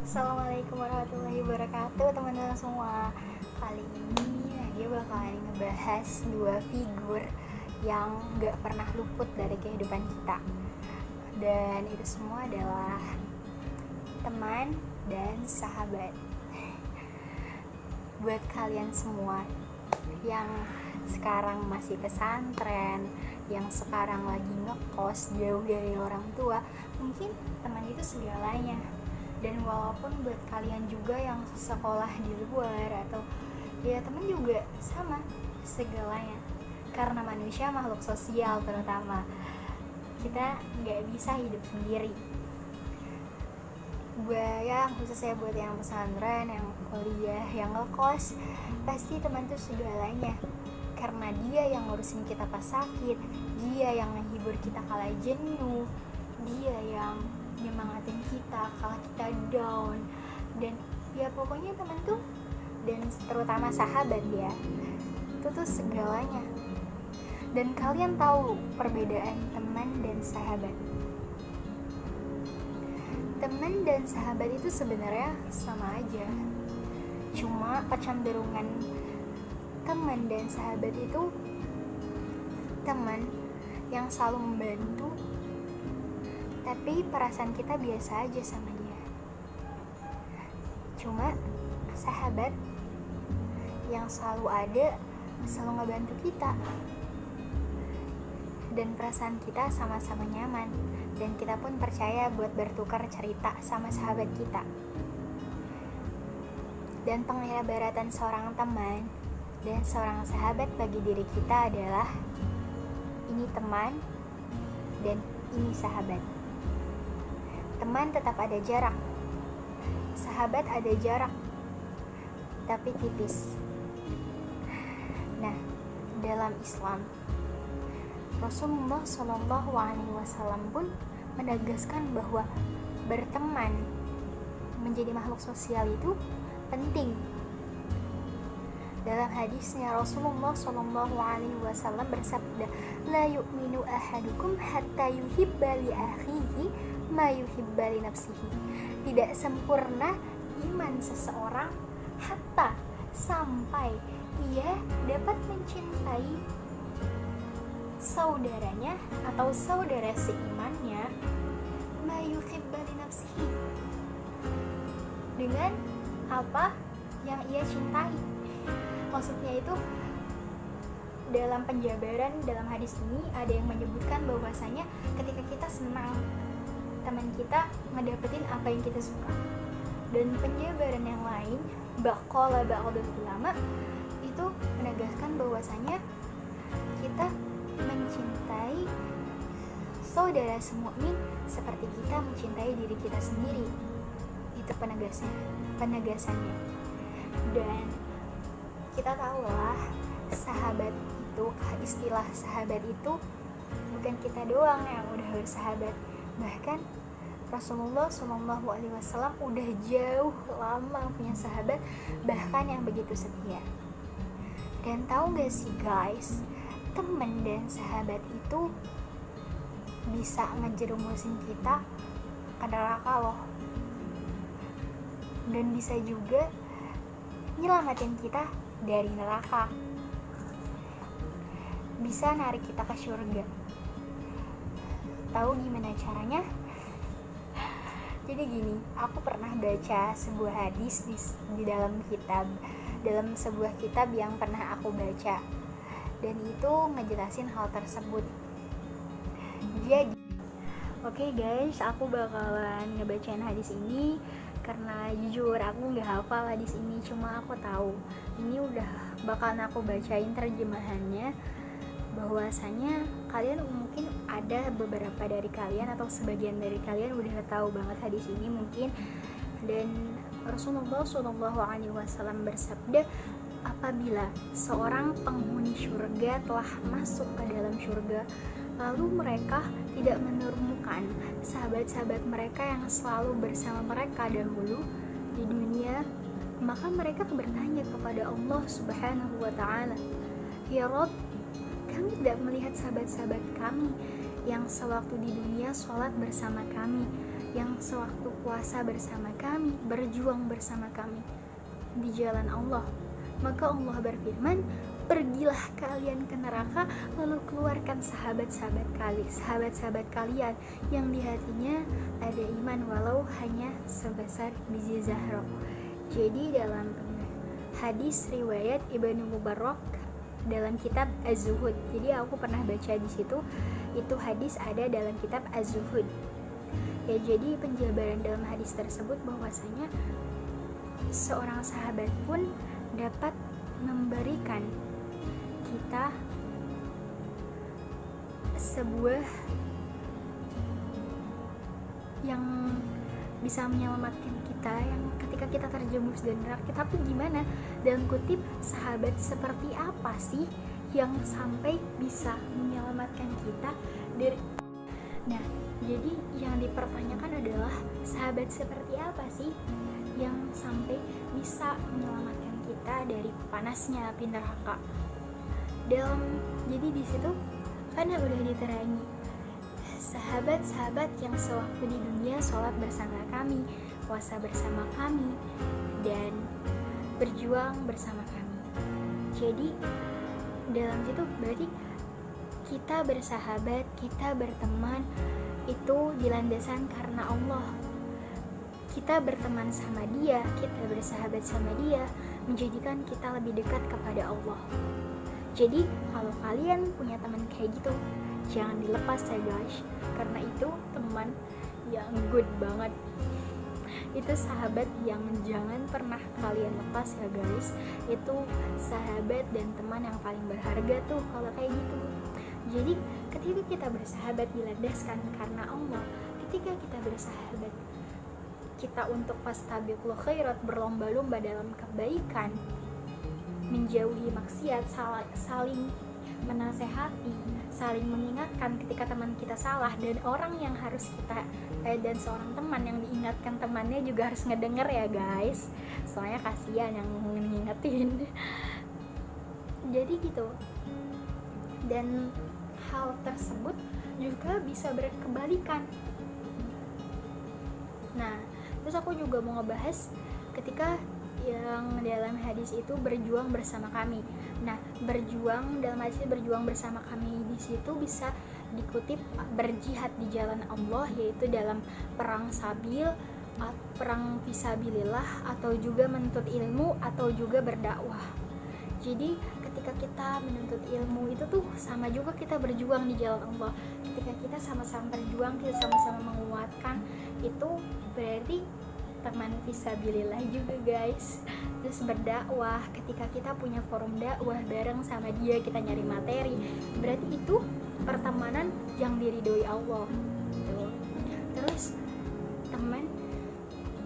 Assalamualaikum warahmatullahi wabarakatuh teman-teman semua. Kali ini Nadia bakalan ngebahas dua figur yang gak pernah luput dari kehidupan kita. Dan itu semua adalah teman dan sahabat. Buat kalian semua yang sekarang masih pesantren, yang sekarang lagi ngekos jauh dari orang tua, mungkin teman itu segalanya. Dan walaupun buat kalian juga yang sekolah di luar atau ya teman juga sama segalanya, karena manusia makhluk sosial, terutama kita nggak bisa hidup sendiri. Khususnya buat yang pesantren, yang kuliah, yang ngekos, pasti teman tuh segalanya, karena dia yang ngurusin kita pas sakit, dia yang menghibur kita kala jenuh, dia yang nyemangatin kita kalau kita down. Dan ya pokoknya teman tuh, dan terutama sahabat ya, itu tuh segalanya. Dan kalian tahu perbedaan teman dan sahabat? Teman dan sahabat itu sebenarnya sama aja, cuma kecenderungan teman dan sahabat itu teman yang selalu membantu, tapi perasaan kita biasa aja sama dia. Cuma sahabat yang selalu ada, selalu ngebantu kita, dan perasaan kita sama-sama nyaman, dan kita pun percaya buat bertukar cerita sama sahabat kita. Dan pengibaratan seorang teman dan seorang sahabat bagi diri kita adalah ini teman dan ini sahabat. Teman tetap ada jarak, sahabat ada jarak, tapi tipis. Nah, dalam Islam, Rasulullah SAW pun menegaskan bahwa berteman menjadi makhluk sosial itu penting. Dalam hadisnya Rasulullah SAW bersabda, "La yu'minu ahadukum hatta yuhibba li akhihi ma yuhibba li nafsihi." Tidak sempurna iman seseorang hatta sampai ia dapat mencintai saudaranya atau saudara seimannya ma yuhibba li nafsihi, dengan apa yang ia cintai. Maksudnya itu, dalam penjabaran dalam hadis ini ada yang menyebutkan bahwasanya ketika kita senang, teman kita ngedapetin apa yang kita suka. Dan penjabaran yang lain, baqala ba'dul ulama, itu menegaskan bahwasanya kita mencintai saudara semukmin seperti kita mencintai diri kita sendiri. Itu penegasannya. Dan kita tahulah sahabat itu, istilah sahabat itu bukan kita doang yang udah bersahabat, bahkan Rasulullah SAW udah jauh lama punya sahabat, bahkan yang begitu setia. Dan tahu gak sih guys, teman dan sahabat itu bisa ngejerumusin kita ke neraka loh, dan bisa juga nyelamatin kita dari neraka, bisa narik kita ke surga. Tahu gimana caranya? Jadi gini, aku pernah baca sebuah hadis di dalam sebuah kitab yang pernah aku baca, dan itu ngejelasin hal tersebut. Jadi oke guys, aku bakalan ngebacain hadis ini karena jujur aku nggak hafal hadis ini, cuma aku tahu ini udah bakalan aku bacain terjemahannya, bahwasanya kalian mungkin ada beberapa dari kalian atau sebagian dari kalian udah tahu banget hadis ini mungkin. Dan Rasulullah SAW bersabda, apabila seorang penghuni surga telah masuk ke dalam surga, lalu mereka tidak menemukan sahabat-sahabat mereka yang selalu bersama mereka dahulu di dunia, maka mereka bertanya kepada Allah Subhanahu wa Ta'ala, "Ya Rabb, kami tidak melihat sahabat-sahabat kami yang sewaktu di dunia sholat bersama kami, yang sewaktu puasa bersama kami, berjuang bersama kami di jalan Allah. Maka Allah berfirman, pergilah kalian ke neraka, lalu keluarkan sahabat-sahabat kalian yang di hatinya ada iman walau hanya sebesar biji zahro. Jadi dalam hadis riwayat Ibnu Mubarak dalam kitab Az-Zuhud. Jadi aku pernah baca di situ, itu hadis ada dalam kitab Az-Zuhud. Ya, jadi penjabaran dalam hadis tersebut bahwasanya seorang sahabat pun dapat memberikan kita sebuah yang bisa menyelamatkan kita yang ketika kita terjerumus dan neraka. Tapi gimana, dalam kutip, sahabat seperti apa sih yang sampai bisa menyelamatkan kita dari... Nah, jadi yang dipertanyakan adalah sahabat seperti apa sih yang sampai bisa menyelamatkan kita dari panasnya api neraka. Jadi di situ karena udah diterangi sahabat-sahabat yang sewaktu di dunia sholat bersama kami, puasa bersama kami, dan berjuang bersama kami. Jadi dalam situ berarti kita bersahabat, kita berteman itu dilandaskan karena Allah. Kita berteman sama dia, kita bersahabat sama dia, menjadikan kita lebih dekat kepada Allah. Jadi kalau kalian punya teman kayak gitu, jangan dilepas ya guys, karena itu teman yang good banget, itu sahabat yang jangan pernah kalian lepas ya guys. Itu sahabat dan teman yang paling berharga tuh kalau kayak gitu. Jadi ketika kita bersahabat dilandaskan karena Allah, ketika kita bersahabat kita untuk fastabiqul khairat, berlomba-lomba dalam kebaikan, menjauhi maksiat, saling menasehati, saling mengingatkan ketika teman kita salah, dan orang yang harus kita dan seorang teman yang diingatkan temannya juga harus ngedenger ya guys, soalnya kasihan yang ngingetin. Jadi gitu. Dan hal tersebut juga bisa berkebalikan. Nah, terus aku juga mau ngebahas ketika yang dalam hadis itu berjuang bersama kami. Nah, berjuang dalam hadis berjuang bersama kami di situ bisa dikutip berjihad di jalan Allah, yaitu dalam perang sabil, perang fisabilillah, atau juga menuntut ilmu, atau juga berdakwah. Jadi ketika kita menuntut ilmu itu tuh sama juga kita berjuang di jalan Allah. Ketika kita sama-sama berjuang, kita sama-sama menguatkan, itu berarti teman fisabilillah juga guys. Terus berdakwah, ketika kita punya forum dakwah bareng sama dia, kita nyari materi, berarti itu pertemanan yang diridhoi Allah gitu. Terus teman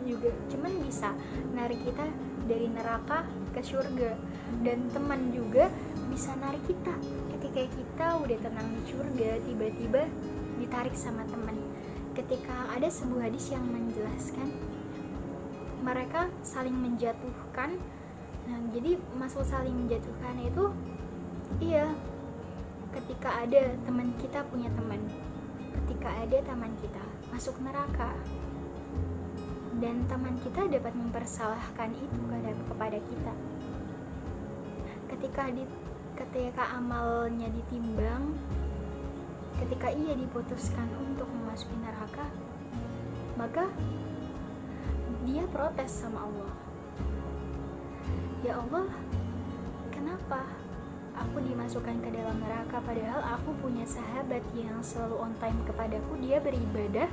juga cuman bisa narik kita dari neraka ke surga, dan teman juga bisa narik kita ketika kita udah tenang di surga, tiba-tiba ditarik sama teman. Ketika ada sebuah hadis yang menjelaskan mereka saling menjatuhkan. Nah, jadi maksud saling menjatuhkan itu iya, ketika ada teman kita punya teman, ketika ada teman kita masuk neraka dan teman kita dapat mempersalahkan itu kepada kita, ketika amalnya ditimbang, ketika ia diputuskan untuk memasuki neraka, maka dia protes sama Allah. Ya Allah, kenapa aku dimasukkan ke dalam neraka padahal aku punya sahabat yang selalu on time kepadaku, dia beribadah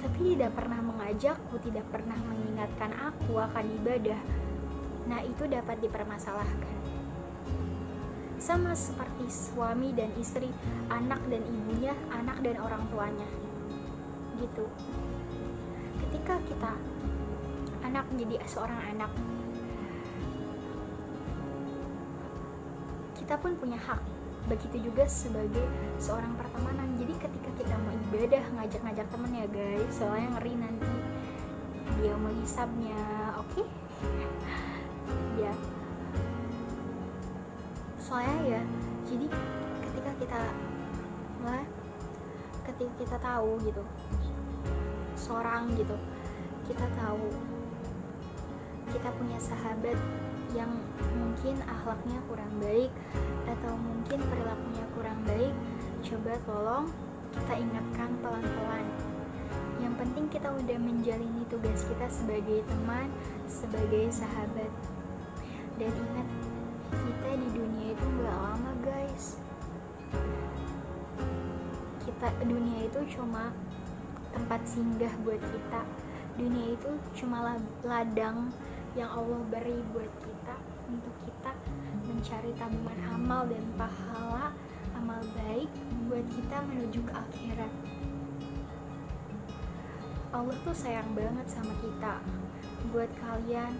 tapi tidak pernah mengajakku, tidak pernah mengingatkan aku akan ibadah. Nah, itu dapat dipermasalahkan. Sama seperti suami dan istri, anak dan ibunya, anak dan orang tuanya gitu. Ketika kita anak menjadi seorang anak, kita pun punya hak. Begitu juga sebagai seorang pertemanan. Jadi ketika kita mau ibadah, ngajak-ngajak temen ya guys, soalnya ngeri nanti dia mau hisabnya. Oke? Ya, soalnya ya, jadi ketika kita tahu gitu seorang gitu kita tahu kita punya sahabat yang mungkin akhlaknya kurang baik atau mungkin perilakunya kurang baik, coba tolong kita ingatkan pelan-pelan. Yang penting kita udah menjalani tugas kita sebagai teman, sebagai sahabat. Dan ingat, kita di dunia itu gak lama guys. Dunia itu cuma tempat singgah buat kita. Dunia itu cuma ladang yang Allah beri buat kita untuk kita mencari tabungan amal dan pahala amal baik buat kita menuju ke akhirat. Allah tuh sayang banget sama kita. Buat kalian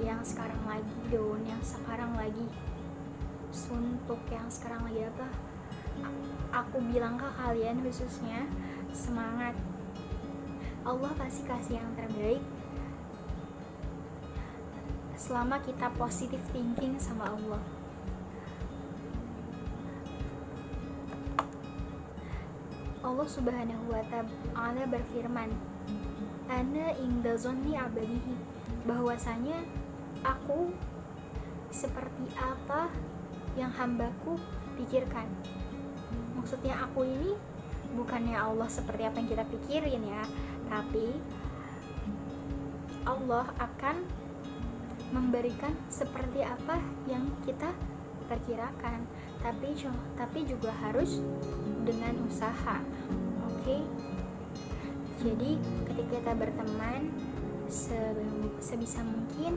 yang sekarang lagi down, yang sekarang lagi suntuk, yang sekarang lagi apa, aku bilang ke kalian khususnya, semangat. Allah pasti kasih yang terbaik selama kita positive thinking sama Allah. Allah Subhanahu wa ta'ala berfirman, ana inda zonni abadihi, bahwasanya aku seperti apa yang hambaku pikirkan. Maksudnya aku ini bukannya Allah seperti apa yang kita pikirin ya, tapi Allah akan memberikan seperti apa yang kita perkirakan, tapi juga harus dengan usaha. Oke? Jadi ketika kita berteman, sebisa mungkin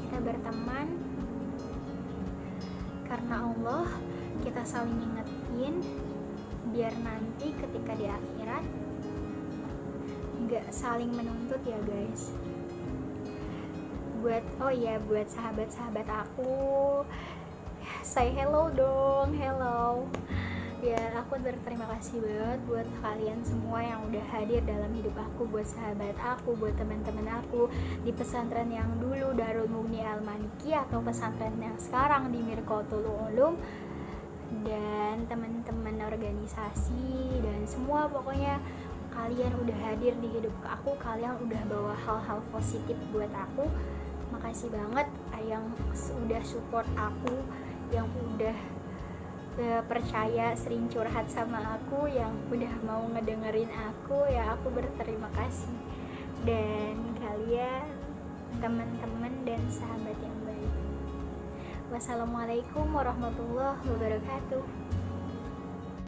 kita berteman karena Allah, kita saling ingetin biar nanti ketika di akhirat nggak saling menuntut ya guys. Buat sahabat-sahabat aku, say hello dong, hello. Ya, aku berterima kasih banget buat kalian semua yang udah hadir dalam hidup aku, buat sahabat aku, buat teman-teman aku di pesantren yang dulu Darul Mughni Al-Maliki atau pesantren yang sekarang di Mirqatul Ulum, dan teman-teman organisasi dan semua, pokoknya kalian udah hadir di hidup aku, kalian udah bawa hal-hal positif buat aku. Makasih banget yang udah support aku, yang udah percaya, sering curhat sama aku, yang udah mau ngedengerin aku, ya aku berterima kasih. Dan kalian teman-teman dan sahabat yang baik. Wassalamualaikum warahmatullahi wabarakatuh.